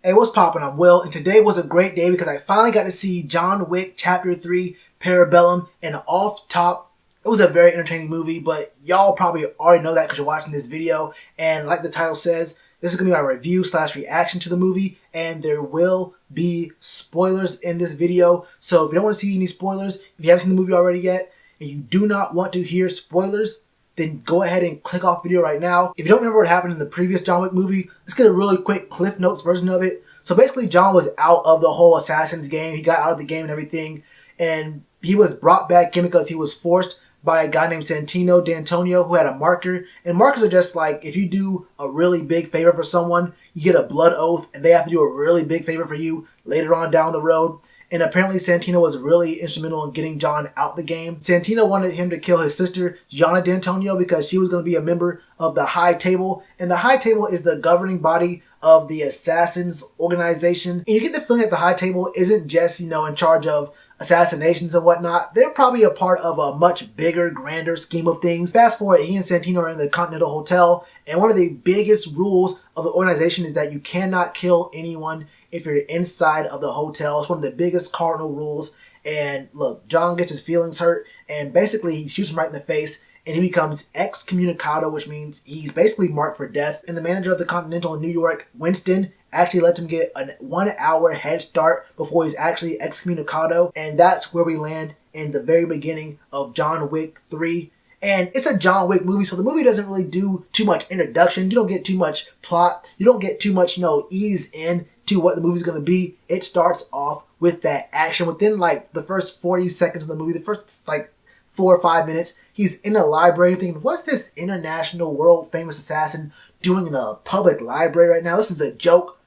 Hey, what's poppin'? I'm Will, and today was a great day because I finally got to see John Wick Chapter 3, Parabellum, and off top, it was a very entertaining movie, but y'all probably already know that because you're watching this video, and like the title says, this is going to be my review / reaction to the movie, and there will be spoilers in this video, so if you don't want to see any spoilers, if you haven't seen the movie already yet, and you do not want to hear spoilers, then go ahead and click off video right now. If you don't remember what happened in the previous John Wick movie, let's get a really quick Cliff Notes version of it. So basically, John was out of the whole Assassin's game. He got out of the game and everything. And he was brought back in because he was forced by a guy named Santino D'Antonio who had a marker. And markers are just like, if you do a really big favor for someone, you get a blood oath, and they have to do a really big favor for you later on down the road. And apparently Santino was really instrumental in getting John out the game. Santino wanted him to kill his sister, Gianna D'Antonio, because she was going to be a member of the High Table. And the High Table is the governing body of the Assassins organization. And you get the feeling that the High Table isn't just, in charge of assassinations and whatnot. They're probably a part of a much bigger, grander scheme of things. Fast forward, he and Santino are in the Continental Hotel. And one of the biggest rules of the organization is that you cannot kill anyone if you're inside of the hotel. It's one of the biggest cardinal rules. And look, John gets his feelings hurt, and basically he shoots him right in the face, and he becomes excommunicado, which means he's basically marked for death. And the manager of the Continental in New York, Winston, actually lets him get a 1 hour head start before he's actually excommunicado. And that's where we land in the very beginning of John Wick 3. And it's a John Wick movie, so the movie doesn't really do too much introduction. You don't get too much plot. You don't get too much, ease in to what the movie's going to be. It starts off with that action. Within, the first 40 seconds of the movie, the first, 4 or 5 minutes, he's in a library thinking, what's this international world-famous assassin doing in a public library right now? This is a joke.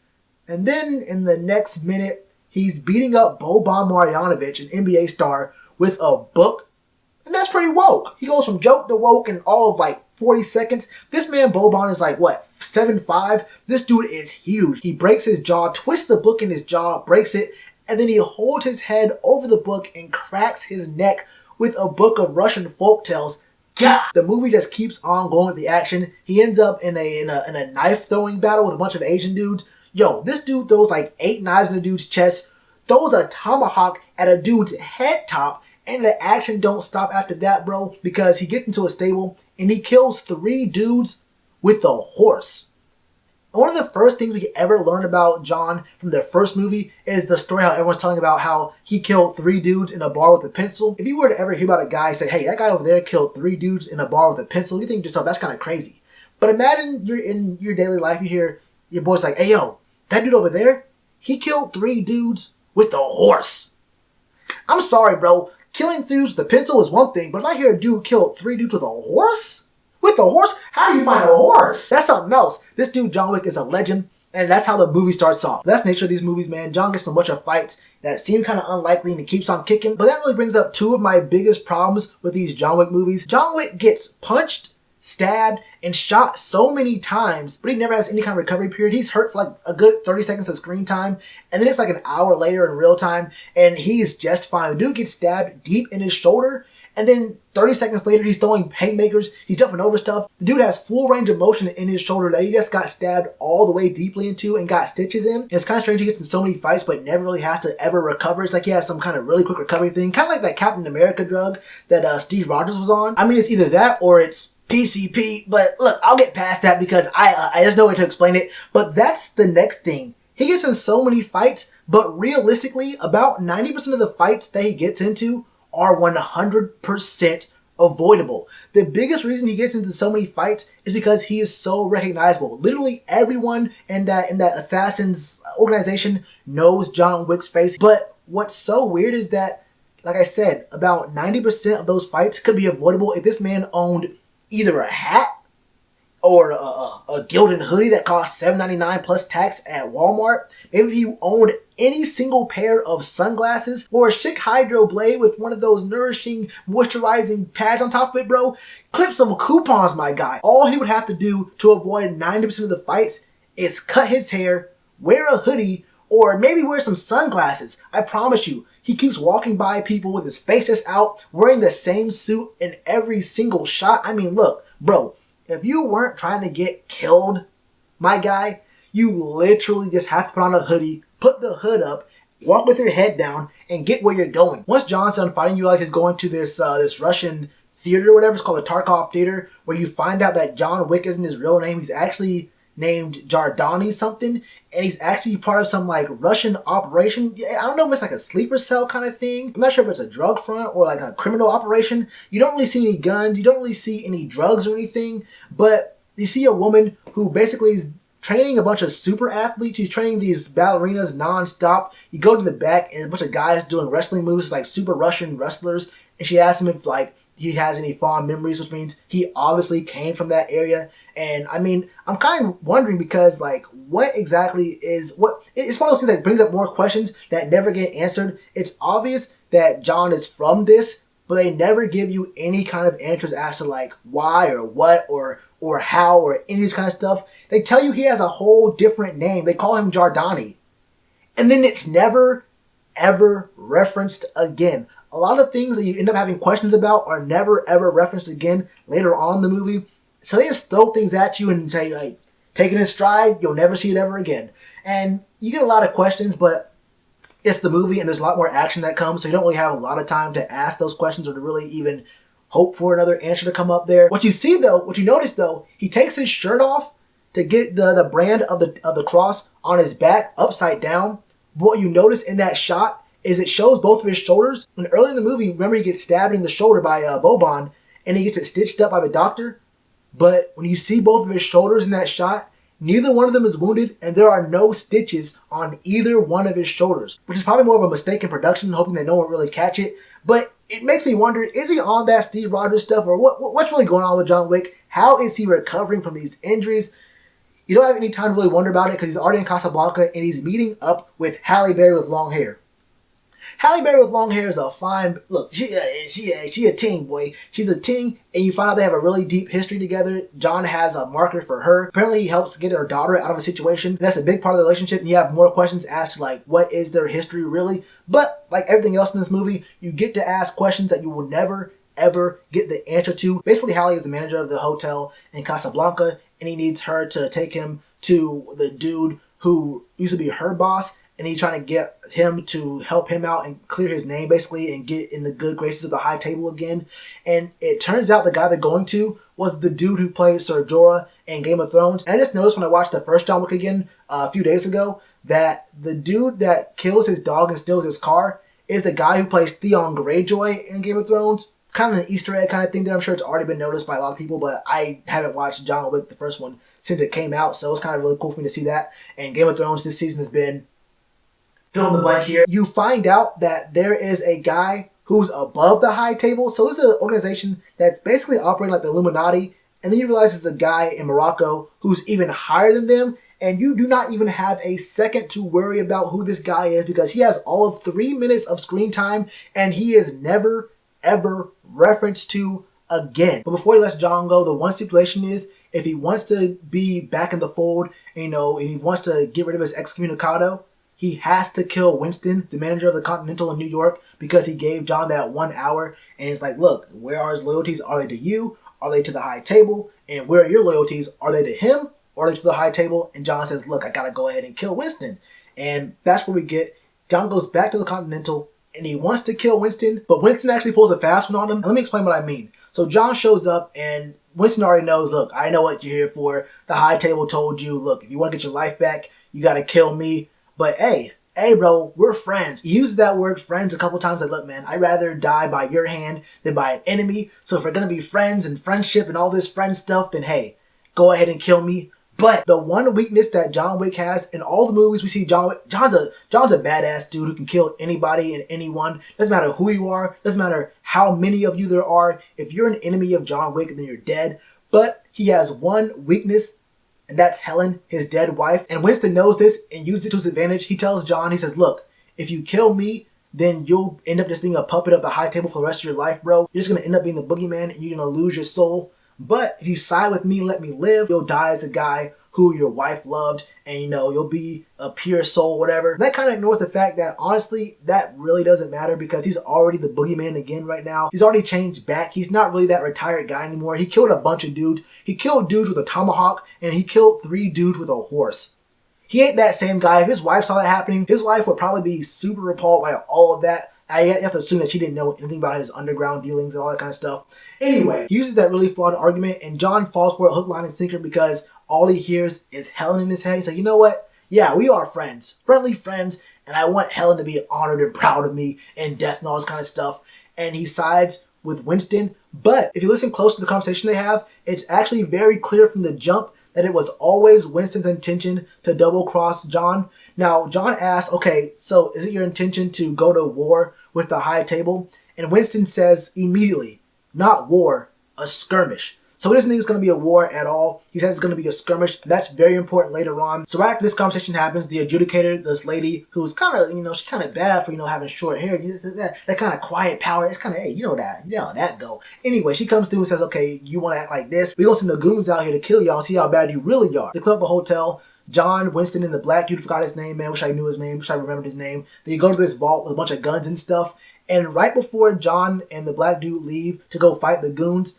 And then, in the next minute, he's beating up Boban Marjanovic, an NBA star, with a book. And that's pretty woke. He goes from joke to woke in all of 40 seconds. This man Boban is 7'5". This dude is huge. He breaks his jaw, twists the book in his jaw, breaks it, and then he holds his head over the book and cracks his neck with a book of Russian folktales. Yeah! The movie just keeps on going with the action. He ends up in a knife throwing battle with a bunch of Asian dudes. Yo, this dude throws 8 knives in a dude's chest, throws a tomahawk at a dude's head top, and the action don't stop after that, bro, because he gets into a stable and he kills 3 dudes with a horse. One of the first things we ever learn about John from the first movie is the story how everyone's telling about how he killed 3 dudes in a bar with a pencil. If you were to ever hear about a guy say, hey, that guy over there killed 3 dudes in a bar with a pencil, you think to yourself, that's kind of crazy. But imagine you're in your daily life, you hear your boy's like, hey, yo, that dude over there, he killed 3 dudes with a horse. I'm sorry, bro. Killing dudes with a pencil is one thing, but if I hear a dude kill 3 dudes with a horse? With a horse? How do you find a horse? That's something else. This dude, John Wick, is a legend, and that's how the movie starts off. That's the nature of these movies, man. John gets a bunch of fights that seem kind of unlikely, and he keeps on kicking. But that really brings up 2 of my biggest problems with these John Wick movies. John Wick gets punched, stabbed, and shot so many times, but he never has any kind of recovery period. He's hurt for a good 30 seconds of screen time, and then it's an hour later in real time, and he's just fine. The dude gets stabbed deep in his shoulder, and then 30 seconds later, he's throwing haymakers, he's jumping over stuff. The dude has full range of motion in his shoulder that he just got stabbed all the way deeply into and got stitches in. And it's kind of strange he gets in so many fights, but never really has to ever recover. It's like he has some kind of really quick recovery thing, kind of like that Captain America drug that Steve Rogers was on. I mean, it's either that or it's PCP, but look, I'll get past that because I just know way to explain it. But that's the next thing. He gets in so many fights, but realistically, about 90% of the fights that he gets into are 100% avoidable. The biggest reason he gets into so many fights is because he is so recognizable. Literally everyone in that Assassins organization knows John Wick's face. But what's so weird is that, like I said, about 90% of those fights could be avoidable if this man owned either a hat or a gilded hoodie that costs $7.99 plus tax at Walmart. Maybe if he owned any single pair of sunglasses or a chic hydro blade with one of those nourishing, moisturizing pads on top of it, bro. Clip some coupons, my guy. All he would have to do to avoid 90% of the fights is cut his hair, wear a hoodie, or maybe wear some sunglasses. I promise you, he keeps walking by people with his face just out, wearing the same suit in every single shot. I mean, look, bro, if you weren't trying to get killed, my guy, You literally just have to put on a hoodie, put the hood up, walk with your head down, and get where you're going. Once John's done fighting, you realize he's going to this Russian theater or whatever. It's called the Tarkov Theater, where you find out that John Wick isn't his real name. He's actually named Jardani something, and he's actually part of some like Russian operation. Yeah, I don't know if it's like a sleeper cell kind of thing. I'm not sure if it's a drug front or like a criminal operation. You don't really see any guns. You don't really see any drugs or anything, but you see a woman who basically is training a bunch of super athletes. She's training these ballerinas nonstop. You go to the back and a bunch of guys doing wrestling moves like super Russian wrestlers, and she asks him if like he has any fond memories, which means he obviously came from that area. And I mean, I'm kind of wondering because like what exactly is what it's one of those things that brings up more questions that never get answered. It's obvious that John is from this, but they never give you any kind of answers as to like why or what or how or any of this kind of stuff. They tell you he has a whole different name. They call him Jardani. And then it's never, ever referenced again. A lot of things that you end up having questions about are never, ever referenced again later on in the movie. So they just throw things at you and say, like, take it in stride, you'll never see it ever again. And you get a lot of questions, but it's the movie and there's a lot more action that comes, so you don't really have a lot of time to ask those questions or to really even hope for another answer to come up there. What you see though, what you notice though, he takes his shirt off to get the brand of the cross on his back upside down. But what you notice in that shot is it shows both of his shoulders. And early in the movie, remember he gets stabbed in the shoulder by Boban and he gets it stitched up by the doctor. But when you see both of his shoulders in that shot, neither one of them is wounded and there are no stitches on either one of his shoulders, which is probably more of a mistake in production, hoping that no one really catch it. But it makes me wonder, is he on that Steve Rogers stuff or what's really going on with John Wick? How is he recovering from these injuries? You don't have any time to really wonder about it because he's already in Casablanca and he's meeting up with Halle Berry with long hair. Halle Berry with long hair is a fine look. She a ting, boy. She's a ting, and you find out they have a really deep history together. John has a marker for her. Apparently, he helps get her daughter out of a situation. That's a big part of the relationship, and you have more questions as to like what is their history really. But like everything else in this movie, you get to ask questions that you will never ever get the answer to. Basically, Halle is the manager of the hotel in Casablanca, and he needs her to take him to the dude who used to be her boss. And he's trying to get him to help him out and clear his name, basically, and get in the good graces of the high table again. And it turns out the guy they're going to was the dude who played Ser Jorah in Game of Thrones. And I just noticed when I watched the first John Wick again a few days ago that the dude that kills his dog and steals his car is the guy who plays Theon Greyjoy in Game of Thrones. Kind of an Easter egg kind of thing there. I'm sure it's already been noticed by a lot of people, but I haven't watched John Wick, the first one, since it came out. So it's kind of really cool for me to see that. And Game of Thrones this season has been fill in the blank here. You find out that there is a guy who's above the high table. So this is an organization that's basically operating like the Illuminati. And then you realize there's a guy in Morocco who's even higher than them. And you do not even have a second to worry about who this guy is because he has all of 3 minutes of screen time and he is never, ever referenced to again. But before he lets John go, the one stipulation is if he wants to be back in the fold, and he wants to get rid of his excommunicado, he has to kill Winston, the manager of the Continental in New York, because he gave John that 1 hour. And it's like, look, where are his loyalties? Are they to you? Are they to the high table? And where are your loyalties? Are they to him? Or are they to the high table? And John says, look, I gotta go ahead and kill Winston. And that's where we get, John goes back to the Continental and he wants to kill Winston, but Winston actually pulls a fast one on him. Let me explain what I mean. So John shows up and Winston already knows, look, I know what you're here for. The high table told you, look, if you want to get your life back, you gotta kill me. But hey bro, we're friends. He uses that word friends a couple times. Like, look man, I'd rather die by your hand than by an enemy. So if we're gonna be friends and friendship and all this friend stuff, then hey, go ahead and kill me. But the one weakness that John Wick has in all the movies we see John Wick, John's a badass dude who can kill anybody and anyone. Doesn't matter who you are. Doesn't matter how many of you there are. If you're an enemy of John Wick, then you're dead. But he has one weakness, and that's Helen, his dead wife. And Winston knows this and uses it to his advantage. He tells John, he says, look, if you kill me, then you'll end up just being a puppet of the high table for the rest of your life, bro. You're just going to end up being the boogeyman and you're going to lose your soul. But if you side with me and let me live, you'll die as a guy who your wife loved and, you'll be a pure soul, whatever. That kind of ignores the fact that, honestly, that really doesn't matter because he's already the boogeyman again right now. He's already changed back. He's not really that retired guy anymore. He killed a bunch of dudes. He killed dudes with a tomahawk and he killed 3 dudes with a horse. He ain't that same guy. If his wife saw that happening, his wife would probably be super appalled by all of that. I have to assume that she didn't know anything about his underground dealings and all that kind of stuff. Anyway, he uses that really flawed argument, and John falls for it hook, line, and sinker because all he hears is Helen in his head. He's like, you know what? Yeah, we are friends. Friendly friends, and I want Helen to be honored and proud of me in death and all this kind of stuff. And he sides with Winston. But if you listen close to the conversation they have, it's actually very clear from the jump that it was always Winston's intention to double-cross John. Now, John asks, okay, so is it your intention to go to war with the High Table? And Winston says immediately, not war, a skirmish. So he doesn't think it's going to be a war at all. He says it's going to be a skirmish, and that's very important later on. So right after this conversation happens, the adjudicator, this lady who's kind of, she's kind of bad for, having short hair. That kind of quiet power, it's kind of, hey, you know that go. Anyway, she comes through and says, okay, you want to act like this? We're going to send the goons out here to kill y'all and see how bad you really are. They clean up the hotel. John, Winston, and the black dude, forgot his name, man. Wish I knew his name. Wish I remembered his name. They go to this vault with a bunch of guns and stuff. And right before John and the black dude leave to go fight the goons,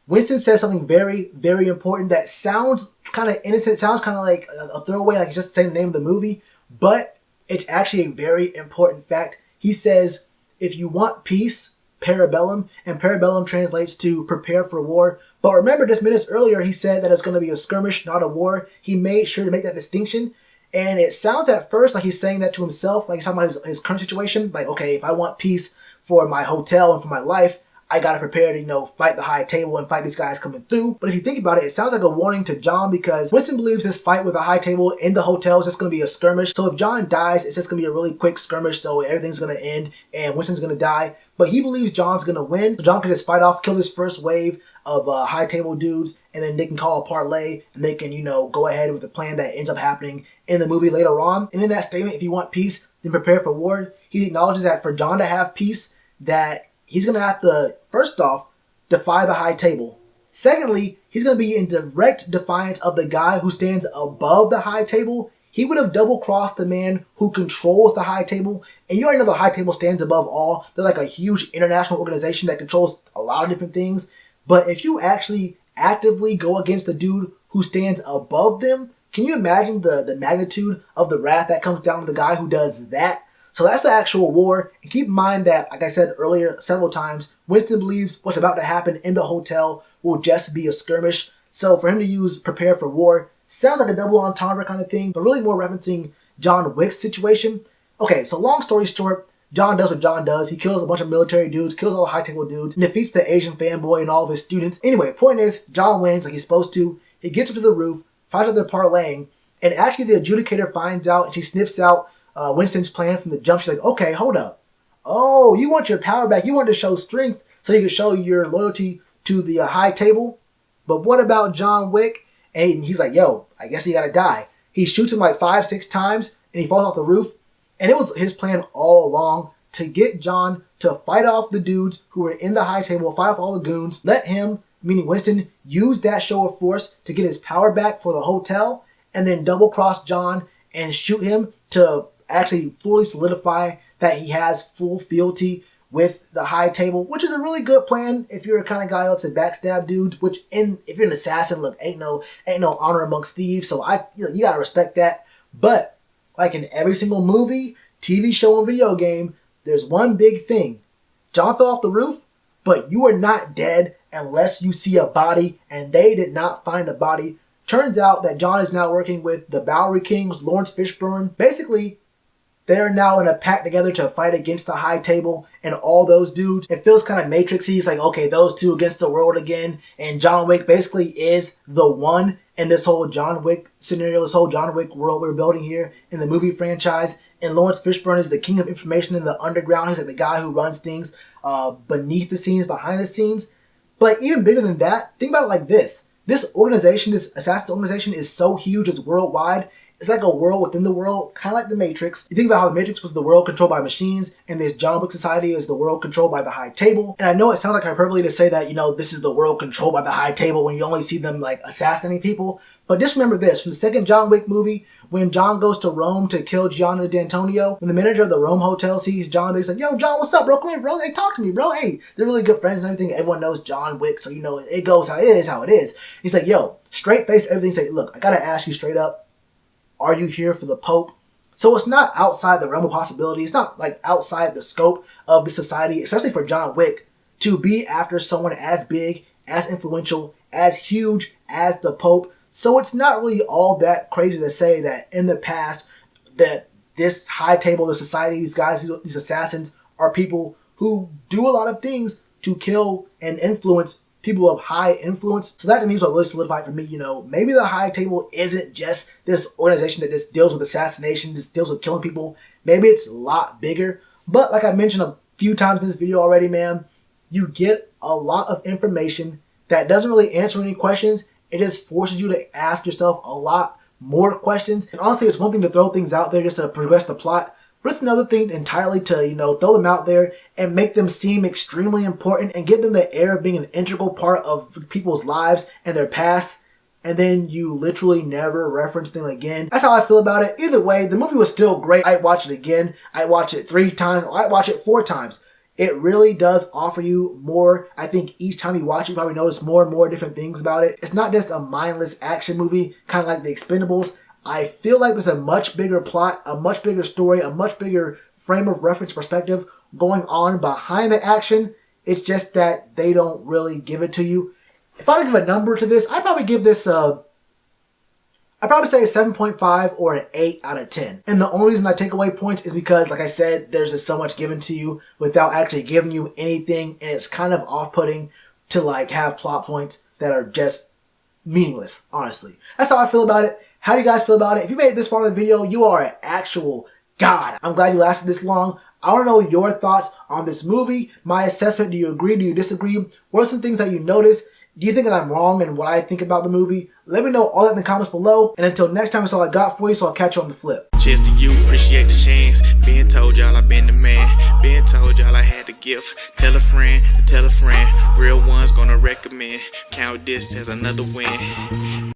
Winston says something very, very important that sounds kind of innocent, sounds kind of like a throwaway, like he's just saying the name of the movie, but it's actually a very important fact. He says, if you want peace, Parabellum, and Parabellum translates to prepare for war. But remember, just minutes earlier, he said that it's going to be a skirmish, not a war. He made sure to make that distinction. And it sounds at first like he's saying that to himself, like he's talking about his current situation. Like, okay, if I want peace for my hotel and for my life, I gotta prepare to, fight the High Table and fight these guys coming through. But if you think about it, it sounds like a warning to John because Winston believes this fight with the High Table in the hotel is just gonna be a skirmish. So if John dies, it's just gonna be a really quick skirmish, so everything's gonna end and Winston's gonna die. But he believes John's gonna win. So John can just fight off, kill this first wave of High Table dudes, and then they can call a parlay and they can, go ahead with the plan that ends up happening in the movie later on. And in that statement, if you want peace, then prepare for war. He acknowledges that for John to have peace, that he's going to have to, first off, defy the High Table. Secondly, he's going to be in direct defiance of the guy who stands above the High Table. He would have double-crossed the man who controls the High Table. And you already know the High Table stands above all. They're like a huge international organization that controls a lot of different things. But if you actually actively go against the dude who stands above them, can you imagine the magnitude of the wrath that comes down to the guy who does that? So that's the actual war. And keep in mind that, like I said earlier several times, Winston believes what's about to happen in the hotel will just be a skirmish. So for him to use prepare for war sounds like a double entendre kind of thing, but really more referencing John Wick's situation. Okay, so long story short, John does what John does. He kills a bunch of military dudes, kills all the High Table dudes, and defeats the Asian fanboy and all of his students. Anyway, point is, John wins like he's supposed to. He gets up to the roof, finds out they're parlaying, and actually the adjudicator finds out and she sniffs out Winston's plan from the jump. She's like, okay, hold up. Oh, you want your power back. You want to show strength so you can show your loyalty to the High Table. But what about John Wick? And he's like, yo, I guess he got to die. He shoots him like 5-6 times and he falls off the roof. And it was his plan all along to get John to fight off the dudes who were in the High Table, fight off all the goons, let him, meaning Winston, use that show of force to get his power back for the hotel, and then double cross John and shoot him to actually fully solidify that he has full fealty with the High Table, which is a really good plan if you're a kind of guy who likes to backstab dudes, which if you're an assassin, look, ain't no honor amongst thieves, so you gotta respect that. But like in every single movie, TV show, and video game, there's one big thing. John fell off the roof, but you are not dead unless you see a body, and they did not find a body. Turns out that John is now working with the Bowery Kings, Lawrence Fishburne. Basically, they're now in a pact together to fight against the High Table and all those dudes. It feels kind of Matrix-y. It's like, okay, those two against the world again. And John Wick basically is the one in this whole John Wick scenario, this whole John Wick world we're building here in the movie franchise. And Lawrence Fishburne is the king of information in the underground. He's like the guy who runs things beneath the scenes, behind the scenes. But even bigger than that, think about it like this. This organization, this assassin organization is so huge, it's worldwide. It's like a world within the world, kind of like the Matrix. You think about how the Matrix was the world controlled by machines, and this John Wick society is the world controlled by the High Table. And I know it sounds like hyperbole to say that, this is the world controlled by the High Table when you only see them like assassinating people. But just remember this, from the second John Wick movie, when John goes to Rome to kill Gianni D'Antonio, when the manager of the Rome hotel sees John, he's like, yo, John, what's up, bro? Come here, bro. Hey, talk to me, bro. Hey, they're really good friends and everything. Everyone knows John Wick, so it goes how it is, how it is. He's like, yo, straight face everything. He's like, look, I gotta ask you straight up, Are you here for the Pope? So it's not outside the realm of possibility. It's not like outside the scope of the society, especially for John Wick, to be after someone as big, as influential, as huge as the Pope. So it's not really all that crazy to say that in the past that this high table of society, these guys, these assassins, are people who do a lot of things to kill and influence people of high influence. So that to me is what really solidified for me, you know, maybe the high table isn't just this organization that just deals with assassinations, just deals with killing people. Maybe it's a lot bigger. But like I mentioned a few times in this video already, man, you get a lot of information that doesn't really answer any questions. It just forces you to ask yourself a lot more questions. And honestly, it's one thing to throw things out there just to progress the plot, but it's another thing entirely to, you know, throw them out there and make them seem extremely important and give them the air of being an integral part of people's lives and their past, and then you literally never reference them again. That's how I feel about it. Either way, the movie was still great. I'd watch it again. I'd watch it 3 times. I'd watch it 4 times. It really does offer you more. I think each time you watch it, you probably notice more and more different things about it. It's not just a mindless action movie, kind of like The Expendables. I feel like there's a much bigger plot, a much bigger story, a much bigger frame of reference perspective going on behind the action. It's just that they don't really give it to you. If I were to give a number to this, I'd probably give this I'd probably say a 7.5 or an 8 out of 10. And the only reason I take away points is because, like I said, there's just so much given to you without actually giving you anything. And it's kind of off-putting to like have plot points that are just meaningless, honestly. That's how I feel about it. How do you guys feel about it? If you made it this far in the video, you are an actual god. I'm glad you lasted this long. I want to know your thoughts on this movie, my assessment. Do you agree? Do you disagree? What are some things that you noticed? Do you think that I'm wrong in what I think about the movie? Let me know all that in the comments below. And until next time, that's all I got for you, so I'll catch you on the flip. Cheers to you, appreciate the chance. Being told y'all I been the man. Being told y'all I had the gift. Tell a friend to tell a friend. Real ones gonna recommend. Count this as another win.